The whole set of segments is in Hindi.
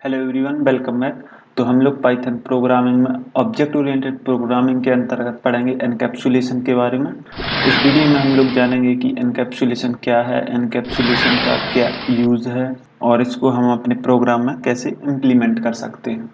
Hello everyone, welcome back. तो हम लोग पाइथन प्रोग्रामिंग में ऑब्जेक्ट ओरिएंटेड प्रोग्रामिंग के अंतर्गत पढ़ेंगे एनकैप्सुलेशन के बारे में। इस वीडियो में हम लोग जानेंगे कि एनकैप्सुलेशन क्या है, एनकैप्सुलेशन का क्या यूज़ है और इसको हम अपने प्रोग्राम में कैसे इम्प्लीमेंट कर सकते हैं।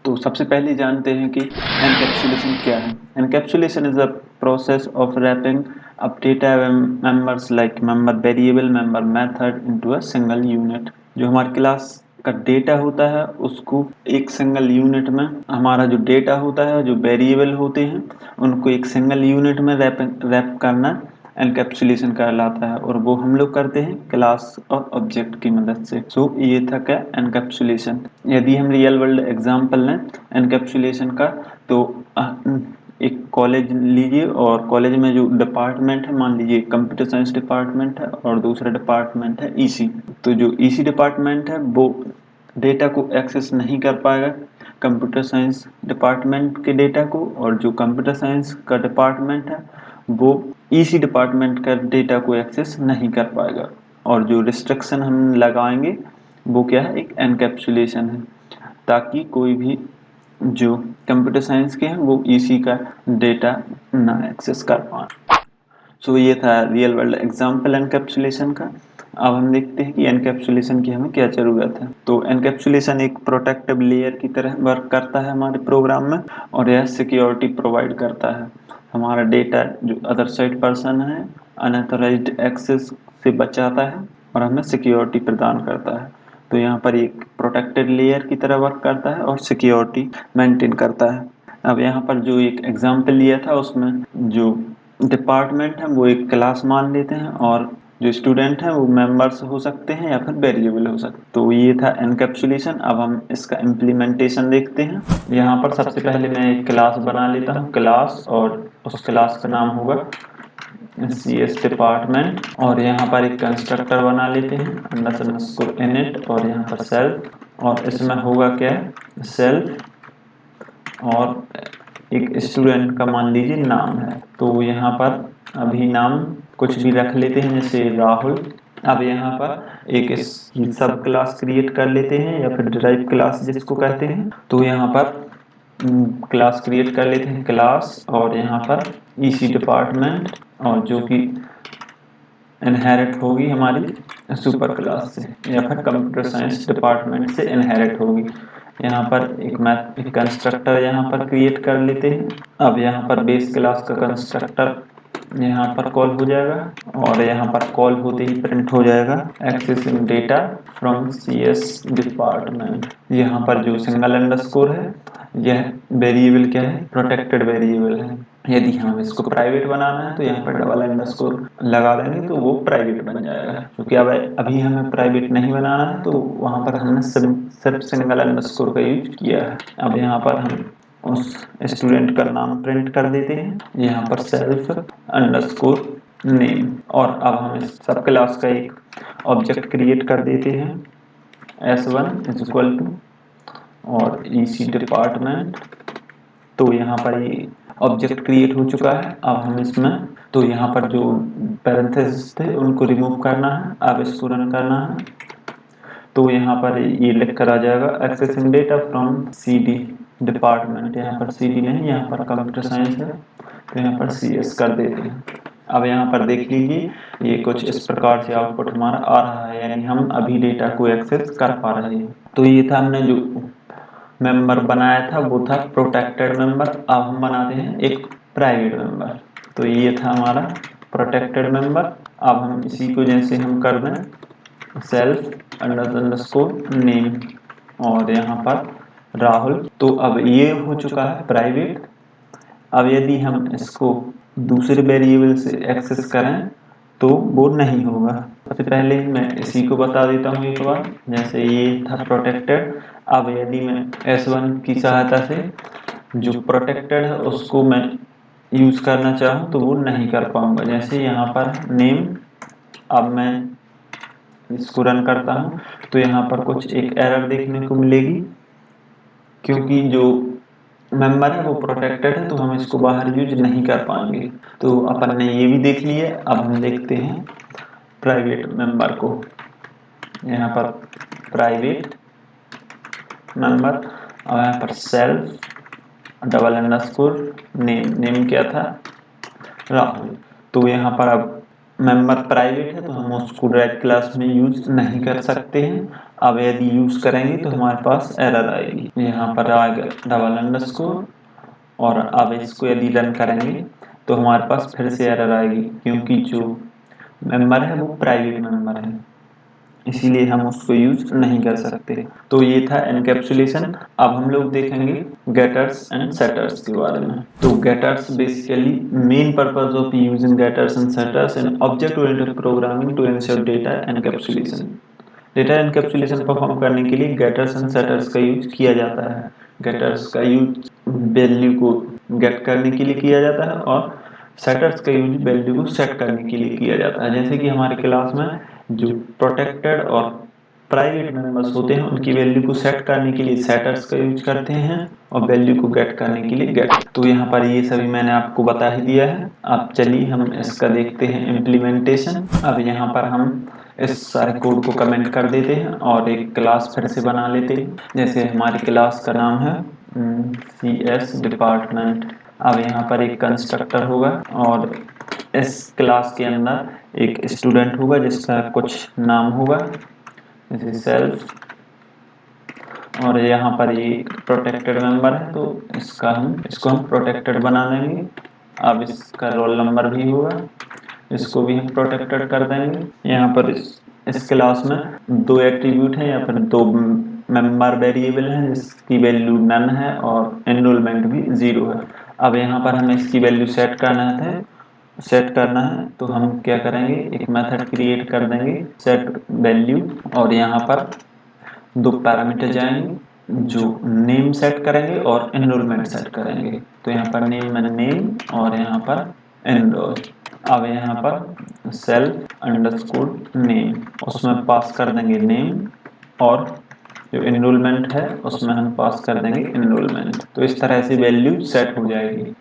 तो सबसे पहले जानते हैं कि एनकैप्सुलेशन क्या है। Encapsulation is a process of wrapping up data members like member variable, member method into a single unit. जो हमारी क्लास का डेटा होता है उसको एक सिंगल यूनिट में, हमारा जो डेटा होता है, जो वेरिएबल होते हैं उनको एक सिंगल यूनिट में रैप करना एनकैप्सुलेशन कहलाता है और वो हम लोग करते हैं क्लास और ऑब्जेक्ट की मदद से। ये था क्या एनकैप्सुलेशन। यदि हम रियल वर्ल्ड एग्जांपल लें एनकैप्सुलेशन का, तो एक कॉलेज लीजिए और कॉलेज में जो डिपार्टमेंट है, मान लीजिए कंप्यूटर साइंस डिपार्टमेंट है और दूसरा डिपार्टमेंट है ईसी। तो जो ईसी डिपार्टमेंट है वो डेटा को एक्सेस नहीं कर पाएगा कंप्यूटर साइंस डिपार्टमेंट के डेटा को, और जो कंप्यूटर साइंस का डिपार्टमेंट है वो ईसी डिपार्टमेंट का डेटा को एक्सेस नहीं कर पाएगा। और जो रिस्ट्रिक्शन हम लगाएंगे वो क्या है, एक एनकैप्सुलेशन है, ताकि कोई भी जो कंप्यूटर साइंस के हैं वो ईसी का डेटा ना एक्सेस कर पाए। ये था रियल वर्ल्ड एग्जाम्पल एनकैप्सुलेशन का। अब हम देखते हैं कि एनकैप्सुलेशन की हमें क्या ज़रूरत है। तो एनकैप्सुलेशन एक प्रोटेक्टिव लेयर की तरह वर्क करता है हमारे प्रोग्राम में और यह सिक्योरिटी प्रोवाइड करता है। हमारा डेटा जो अदर साइड पर्सन है अनऑथराइज्ड एक्सेस से बचाता है और हमें सिक्योरिटी प्रदान करता है। तो यहाँ पर एक प्रोटेक्टेड लेयर की तरह वर्क करता है और सिक्योरिटी मेंटेन करता है। अब यहाँ पर जो एक एग्जाम्पल लिया था उसमें जो डिपार्टमेंट है वो एक क्लास मान लेते हैं और जो स्टूडेंट है वो मेंबर्स हो सकते हैं या फिर वेरिएबल हो सकते हैं। तो ये था एनकैप्सुलेशन। अब हम इसका इम्प्लीमेंटेशन देखते हैं। यहाँ पर सबसे पहले मैं एक क्लास बना लेता हूँ, क्लास, और उस क्लास का नाम होगा CS डिपार्टमेंट। और यहाँ पर एक कंस्ट्रक्टर बना लेते हैं अंडरस्कोर इनिट और यहाँ पर सेल्फ, और इसमें होगा क्या, सेल्फ और एक स्टूडेंट का मान लीजिए नाम है। तो यहाँ पर अभी नाम कुछ भी रख लेते हैं जैसे राहुल। अब यहाँ पर एक इसकी सब क्लास क्रिएट कर लेते हैं या फिर डिराइव क्लास जिसको कहते हैं। तो यहाँ पर क्लास क्रिएट कर लेते हैं क्लास, और यहाँ पर ईसी डिपार्टमेंट, और जो कि इनहेरिट होगी हमारी सुपर क्लास से या फिर कंप्यूटर साइंस डिपार्टमेंट से इनहेरिट होगी। यहाँ पर एक कंस्ट्रक्टर यहाँ पर क्रिएट कर लेते हैं। अब यहाँ पर बेस क्लास का कंस्ट्रक्टर यहाँ पर कॉल हो जाएगा और यहाँ पर कॉल होते ही प्रिंट हो जाएगा accessing data from CS department. यहाँ पर जो सिंगल अंडरस्कोर है यह वेरिएबल क्या है, प्रोटेक्टेड वेरिएबल है। यदि हम इसको प्राइवेट बनाना है तो यहाँ पर डबल अंडरस्कोर लगा देंगे तो वो प्राइवेट बन जाएगा। क्योंकि अब अभी हमें प्राइवेट नहीं बनाना है तो वहाँ पर हमने सिर्फ सिंगल अंडरस्कोर का यूज किया है। अब यहाँ पर हम उस स्टूडेंट का नाम प्रिंट कर देते हैं, यहाँ पर सेल्फ अंडरस्कोर नेम। और अब हम इस सब क्लास का एक ऑब्जेक्ट क्रिएट कर देते हैं S1 इज इक्वल टू और EC डिपार्टमेंट। तो यहाँ पर ये ऑब्जेक्ट क्रिएट हो चुका है। अब हम इसमें तो यहाँ पर जो पैरेंथेसिस थे उनको रिमूव करना है। अब इसको रन करना है तो यहाँ पर ये लिख कर आ जाएगा accessing data from CD department. यहाँ पर CD नहीं, यहाँ पर कंप्यूटर साइंस है तो यहाँ पर CS कर देते हैं। अब यहाँ पर देख लीजिए ये कुछ इस प्रकार से आउटपुट हमारा आ रहा है, यानी हम अभी डेटा को एक्सेस कर पा रहे हैं। तो ये था हमने जो मेंबर बनाया था वो था प्रोटेक्टेड मेंबर। अब हम बनाते हैं एक प्राइवेट मेंबर। तो ये था हमारा प्रोटेक्टेड मेंबर। अब हम इसी को जैसे हम कर दें सेल्फ अंडरस्कोर नेम और यहाँ पर राहुल। तो अब ये हो चुका है प्राइवेट। अब यदि हम इसको दूसरे वेरिएबल से एक्सेस करें तो वो नहीं होगा। सबसे पहले मैं इसी को बता देता हूँ एक बार, जैसे ये था प्रोटेक्टेड। अब यदि मैं S1 की सहायता से जो प्रोटेक्टेड है उसको मैं यूज करना चाहूँ तो वो नहीं कर पाऊंगा। जैसे यहाँ पर नेम, अब मैं इसको रन करता हूँ तो यहाँ पर कुछ एक एरर देखने को मिलेगी, क्योंकि जो मेंबर है वो प्रोटेक्टेड है, तो हम इसको बाहर यूज नहीं कर पाएंगे। तो अपन ने ये भी देख लिया। अब हम देखते हैं प्राइवेट मेंबर को। यहाँ पर प्राइवेट मेंबर और यहाँ पर सेल्फ डबल अंडरस्कोर नेम क्या था, राहुल। तो यहाँ पर अब मेंबर प्राइवेट है तो हम उसको डायरेक्ट क्लास में यूज नहीं कर सकते हैं। अब यदि यूज करेंगे तो हमारे पास एरर आएगी। यहाँ पर आएगा डबल अंडरस्कोर और अब इसको यदि रन करेंगे तो हमारे पास फिर से एरर आएगी, क्योंकि जो मेंबर है वो प्राइवेट मेंबर है, इसीलिए हम उसको यूज नहीं कर सकते। तो ये था एनकैप्सुलेशन। अब हम लोग देखेंगे गेटर्स एंड सेटर्स के बारे में। तो getters basically main purpose of using getters and setters in object oriented programming to ensure data encapsulation. Data encapsulation perform करने के लिए गेटर्स एंड सेटर्स का यूज किया जाता है। गेटर्स का यूज वैल्यू को गेट करने के लिए किया जाता है और सेटर्स का यूज वैल्यू को सेट करने के लिए किया जाता है। जैसे कि हमारे क्लास में जो प्रोटेक्टेड और प्राइवेट मेंबर्स होते हैं उनकी वैल्यू को सेट करने के लिए सेटर्स का यूज करते हैं और वैल्यू को गेट करने के लिए गेट। तो यहाँ पर ये सभी मैंने आपको बता ही दिया है। अब चलिए हम इसका देखते हैं इम्प्लीमेंटेशन। अब यहाँ पर हम इस सारे कोड को कमेंट कर देते हैं और एक क्लास फिर से बना लेते हैं। जैसे हमारी क्लास का नाम है CS डिपार्टमेंट। अब यहाँ पर एक कंस्ट्रक्टर होगा और इस क्लास के अंदर एक स्टूडेंट होगा जिसका कुछ नाम होगा, जैसे सेल्फ। और यहाँ पर ये प्रोटेक्टेड मेंबर है तो इसको हम प्रोटेक्टेड बना देंगे। अब इसका रोल नंबर भी होगा, इसको भी हम प्रोटेक्टेड कर देंगे। यहाँ पर इस क्लास में दो एट्रीब्यूट हैं या फिर दो मेंबर वेरिएबल हैं जिसकी वैल्यू नन है और एनरोलमेंट भी 0 है। अब यहाँ पर हमें इसकी वैल्यू सेट करना है तो हम क्या करेंगे, एक मेथड क्रिएट कर देंगे सेट वैल्यू और यहाँ पर दो पैरामीटर जाएंगे जो नेम सेट करेंगे और एनरोलमेंट सेट करेंगे। तो यहाँ पर नेम और यहाँ पर एनरोल। अब यहाँ पर सेल्फ अंडरस्कोर नेम, उसमें पास कर देंगे नेम और जो एनरोलमेंट है उसमें हम पास कर देंगे एनरोलमेंट। तो इस तरह से वैल्यू सेट हो जाएगी।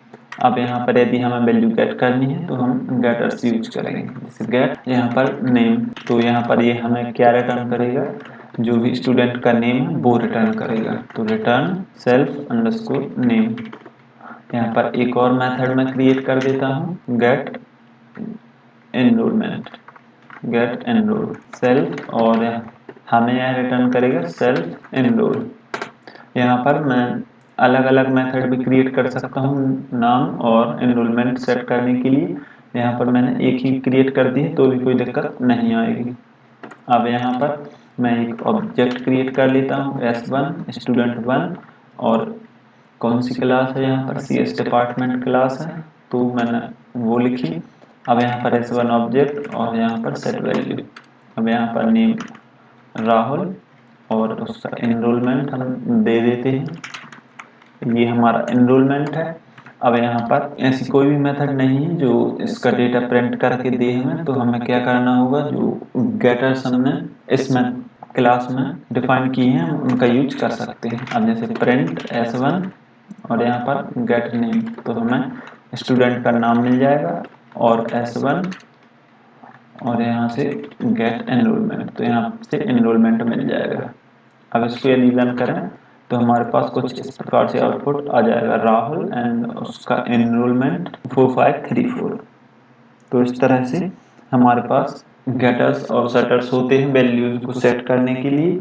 अब यहाँ पर यदि हमें वैल्यू गेट करनी है तो हम गेटर्स यूज करेंगे, जैसे गेट यहाँ पर नेम। तो यहाँ पर ये हमें क्या रिटर्न करेगा, जो भी स्टूडेंट का नेम है वो रिटर्न करेगा। तो रिटर्न सेल्फ अंडरस्कोर नेम। यहाँ पर एक और मेथड में क्रिएट कर देता हूँ get enrolment, get enrol self और हमें यह रिटर्न करेगा सेल्फ एनरोल। यहाँ पर मैं अलग अलग मेथड भी क्रिएट कर सकता हूँ नाम और एनरोलमेंट सेट करने के लिए। यहाँ पर मैंने एक ही क्रिएट कर दी है तो भी कोई दिक्कत नहीं आएगी। अब यहाँ पर मैं एक ऑब्जेक्ट क्रिएट कर लेता हूँ S1 स्टूडेंट 1 और कौन सी क्लास है, यहाँ पर CS डिपार्टमेंट क्लास है तो मैंने वो लिखी। अब यहाँ पर S1 ऑब्जेक्ट और यहाँ पर सेट वैल्यू। अब यहाँ पर नेम राहुल और उसका एनरोलमेंट हम दे देते हैं, ये हमारा एनरोलमेंट है। अब यहाँ पर ऐसी कोई भी मेथड नहीं है जो इसका डेटा प्रिंट करके दे हमें, तो हमें क्या करना होगा, जो गेटर्स हमने इसमें क्लास में डिफाइन किए हैं हम उनका यूज कर सकते हैं। अब जैसे प्रिंट S1 और यहाँ पर गेट नेम, तो हमें स्टूडेंट का नाम मिल जाएगा और S1 और यहाँ से गेट एनरोलमेंट, तो यहाँ से एनरोलमेंट मिल जाएगा। अब इसको यदि रन करें तो हमारे पास कुछ इस प्रकार से आउटपुट आ जाएगा, राहुल एंड उसका एनरोलमेंट 4534। तो इस तरह से हमारे पास गेटर्स और सेटर्स होते हैं वैल्यूज को सेट करने के लिए।